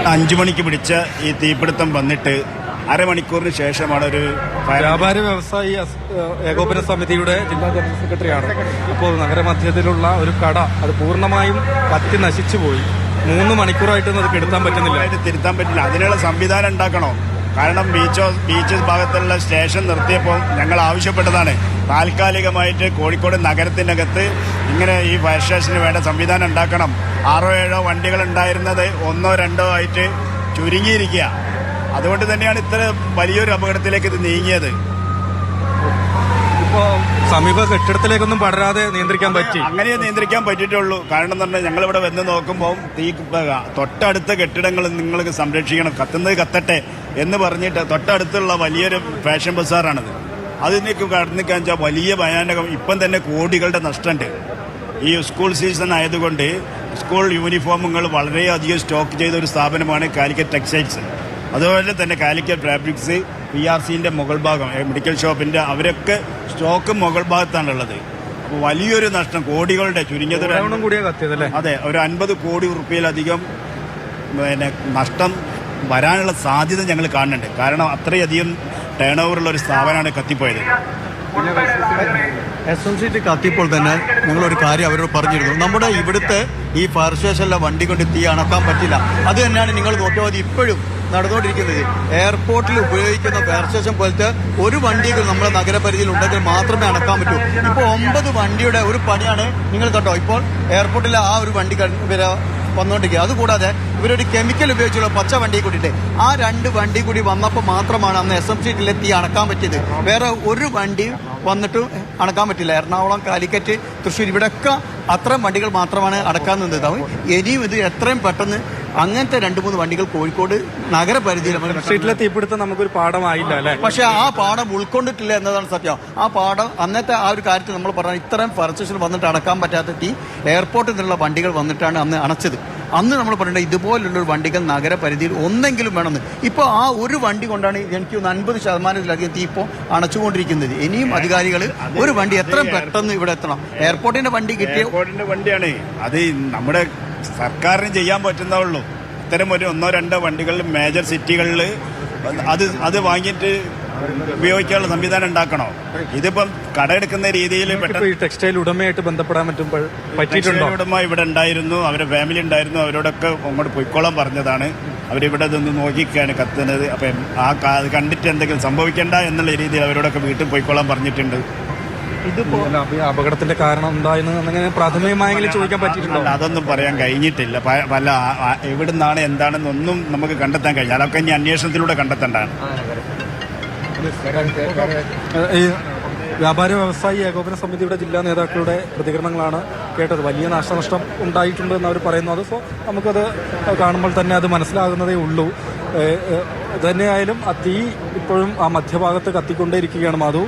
5 മണിക്ക് പിടിച്ച ഈ തീപിടുത്തം വന്നിട്ട് അരമണിക്കൂറിന് ശേഷമാണ് ഒരു വ്യാപാരി വ്യവസായി ഏകോപന സമിതിയുടെ ജില്ലാ ജനറൽ സെക്രട്ടറിയാണ്. ഇപ്പോൾ നഗരമധ്യത്തിലുള്ള ഒരു കട അത് പൂർണ്ണമായും കത്തി നശിച്ചുപോയി. 3 മണിക്കൂറായിട്ടൊന്നും അത് തിരുത്താൻ പറ്റില്ല. അതിനുള്ള സംവിധാനം ഉണ്ടാക്കണോ? കാരണം ബീച്ച് ഭാഗത്തുള്ള സ്റ്റേഷൻ നിർത്തിയപ്പോൾ ഞങ്ങൾ ആവശ്യപ്പെട്ടതാണ് താൽക്കാലികമായിട്ട് കോഴിക്കോട് നഗരത്തിനകത്ത് ഇങ്ങനെ ഈ ഫയർ സ്റ്റേഷന് വേണ്ട സംവിധാനം ഉണ്ടാക്കണം. 6-7 വണ്ടികൾ ഉണ്ടായിരുന്നത് 1-2 ആയിട്ട് ചുരുങ്ങിയിരിക്കുക. അതുകൊണ്ട് തന്നെയാണ് ഇത്ര വലിയൊരു അപകടത്തിലേക്ക് ഇത് നീങ്ങിയത്. ഇപ്പോൾ സമീപ കെട്ടിടത്തിലേക്കൊന്നും പടരാതെ നിയന്ത്രിക്കാൻ പറ്റി. അങ്ങനെ നിയന്ത്രിക്കാൻ പറ്റിയിട്ടുള്ളൂ. കാരണം എന്ന് പറഞ്ഞാൽ ഞങ്ങളിവിടെ വന്ന് നോക്കുമ്പോൾ തൊട്ടടുത്ത കെട്ടിടങ്ങൾ നിങ്ങൾക്ക് സംരക്ഷിക്കണം, കത്തുന്നത് കത്തട്ടെ എന്ന് പറഞ്ഞിട്ട് തൊട്ടടുത്തുള്ള വലിയൊരു ഫാഷൻ ബസാറാണത്. അതിനേക്ക് കടന്നിക്കാൻ വെച്ചാൽ വലിയ ഭയാനകം. ഇപ്പം തന്നെ കോടികളുടെ നഷ്ടമുണ്ട്. ഈ സ്കൂൾ സീസൺ ആയതുകൊണ്ട് സ്കൂൾ യൂണിഫോമുകൾ വളരെയധികം സ്റ്റോക്ക് ചെയ്ത ഒരു സ്ഥാപനമാണ് കാലിക്കറ്റ് ടെക്സ്റ്റൈൽസ്. അതുപോലെ തന്നെ കാലിക്കറ്റ് ഫാബ്രിക്സ്, PRCന്റെ മുകൾ ഭാഗം, മെഡിക്കൽ ഷോപ്പിന്റെ അവരൊക്കെ സ്റ്റോക്ക് മുകൾ ഭാഗത്താണുള്ളത്. അപ്പോൾ വലിയൊരു നഷ്ടം, കോടികളുടെ ചുരുങ്ങിയത് അതെ ഒരു 50 കോടി റുപ്യയിലധികം നഷ്ടം വരാനുള്ള സാധ്യത ഞങ്ങൾ കാണുന്നുണ്ട്. കാരണം അത്രയധികം ടേൺ ഓവറുള്ള ഒരു സ്ഥാപനമാണ് കത്തിപ്പോയത്. SMCT കത്തിയപ്പോൾ തന്നെ ഞങ്ങളൊരു കാര്യം അവരോട് പറഞ്ഞിരുന്നു, നമ്മുടെ ഇവിടുത്തെ ഈ ഫയർ സ്റ്റേഷനിലെ വണ്ടി കൊണ്ട് തീ അണക്കാൻ പറ്റില്ല. അത് തന്നെയാണ് നിങ്ങൾ നോക്കിയാൽ മതി ഇപ്പോഴും നടന്നുകൊണ്ടിരിക്കുന്നത്. എയർപോർട്ടിൽ ഉപയോഗിക്കുന്ന ഫയർ സ്റ്റേഷൻ പോലത്തെ ഒരു വണ്ടികൾ നമ്മുടെ നഗരപരിധിയിൽ ഉണ്ടെങ്കിൽ മാത്രമേ അണക്കാൻ പറ്റൂ. ഇപ്പോൾ 9 വണ്ടിയുടെ ഒരു പണിയാണ് നിങ്ങൾ കണ്ടോ. ഇപ്പോൾ എയർപോർട്ടിലെ ആ ഒരു വണ്ടി വന്നുകൊണ്ടിരിക്കുക. അതുകൂടാതെ ഇവരൊരു കെമിക്കൽ ഉപയോഗിച്ചുള്ള പച്ച വണ്ടി കൂടിയിട്ട് ആ 2 വണ്ടി കൂടി വന്നപ്പോൾ മാത്രമാണ് അന്ന് SMCTയിലെ തീ അണക്കാൻ പറ്റിയത്. വേറെ ഒരു വണ്ടി വന്നിട്ട് അണക്കാൻ പറ്റില്ല. എറണാകുളം, കാലിക്കറ്റ്, തൃശ്ശൂർ ഇവിടെയൊക്കെ അത്രയും വണ്ടികൾ മാത്രമാണ് അടക്കാൻ നിന്നത്. ഇനിയും ഇത് എത്രയും പെട്ടെന്ന് അങ്ങനത്തെ 2-3 വണ്ടികൾ കോഴിക്കോട് നഗരപരിധിയിൽ തീപിടുത്തം നമുക്കൊരു പാഠമായില്ല അല്ലേ? പക്ഷെ ആ പാഠം ഉൾക്കൊണ്ടിട്ടില്ല എന്നതാണ് സത്യം. ആ പാഠം അന്നത്തെ ആ ഒരു കാര്യത്തിൽ നമ്മൾ പറഞ്ഞാൽ ഇത്രയും ഫയർ സ്റ്റേഷൻ വന്നിട്ട് അടക്കാൻ പറ്റാത്ത തീ എയർപോർട്ടിൽ നിന്നുള്ള വണ്ടികൾ വന്നിട്ടാണ് അന്ന് അണച്ചത്. അന്ന് നമ്മൾ പറഞ്ഞിട്ട് ഇതുപോലുള്ളൊരു വണ്ടികൾ നഗരപരിധിയിൽ ഒന്നെങ്കിലും വേണമെന്ന്. ഇപ്പോൾ ആ ഒരു വണ്ടി കൊണ്ടാണ് എനിക്ക് 50% തീ ഇപ്പോൾ അണച്ചുകൊണ്ടിരിക്കുന്നത്. ഇനിയും അധികാരികൾ ഒരു വണ്ടി എത്രയും പെട്ടെന്ന് ഇവിടെ എത്തണം. എയർപോർട്ടിന്റെ വണ്ടി കിട്ടിയ വണ്ടിയാണ് അത് നമ്മുടെ സർക്കാരിന് ചെയ്യാൻ പറ്റുന്നേ. ഇത്തരം ഒരു 1-2 വണ്ടികളിൽ മേജർ സിറ്റികളിൽ അത് വാങ്ങിയിട്ട് ഉപയോഗിക്കാനുള്ള സംവിധാനം ഉണ്ടാക്കണോ? ഇതിപ്പം കടയെടുക്കുന്ന രീതിയിൽ ടെക്സ്റ്റൈൽ ഉടമയായിട്ട് ബന്ധപ്പെടാൻ പറ്റിയിട്ടുണ്ടോ? ഉടമ ഇവിടെ ഉണ്ടായിരുന്നു, അവരുടെ ഫാമിലി ഉണ്ടായിരുന്നു, അവരോടൊക്കെ അങ്ങോട്ട് പൊയ്ക്കോളാൻ പറഞ്ഞതാണ്. അവരിവിടെ നിന്ന് നോക്കിക്കാണ് കത്തുന്നത്. അപ്പം അത് കണ്ടിട്ട് എന്തെങ്കിലും സംഭവിക്കേണ്ട എന്നുള്ള രീതിയിൽ അവരോടൊക്കെ വീട്ടിൽ പൊയ്ക്കോളാൻ പറഞ്ഞിട്ടുണ്ട്. ഇതിപ്പോ അപകടത്തിന്റെ കാരണം എന്തായെന്ന് അങ്ങനെ പ്രാഥമികമായെങ്കിലും ചോദിക്കാൻ പറ്റിയിട്ടുണ്ടോ? അതൊന്നും പറയാൻ കഴിഞ്ഞിട്ടില്ല. പല എവിടുന്നാണ് എന്താണെന്നൊന്നും നമുക്ക് കണ്ടെത്താൻ കഴിഞ്ഞു. അതൊക്കെ ഇനി അന്വേഷണത്തിലൂടെ കണ്ടെത്തേണ്ടതാണ്. ഈ വ്യാപാരി വ്യവസായി ഏകോപന സമിതിയുടെ ജില്ലാ നേതാക്കളുടെ പ്രതികരണങ്ങളാണ് കേട്ടത്. വലിയ നാശനഷ്ടം ഉണ്ടായിട്ടുണ്ട് എന്ന് അവർ പറയുന്നു. അത് നമുക്കത് കാണുമ്പോൾ തന്നെ അത് മനസ്സിലാകുന്നതേ ഉള്ളൂ. തന്നെയായാലും ആ തീ ഇപ്പോഴും ആ മധ്യഭാഗത്ത് കത്തിക്കൊണ്ടേയിരിക്കുകയാണ്. മാധു.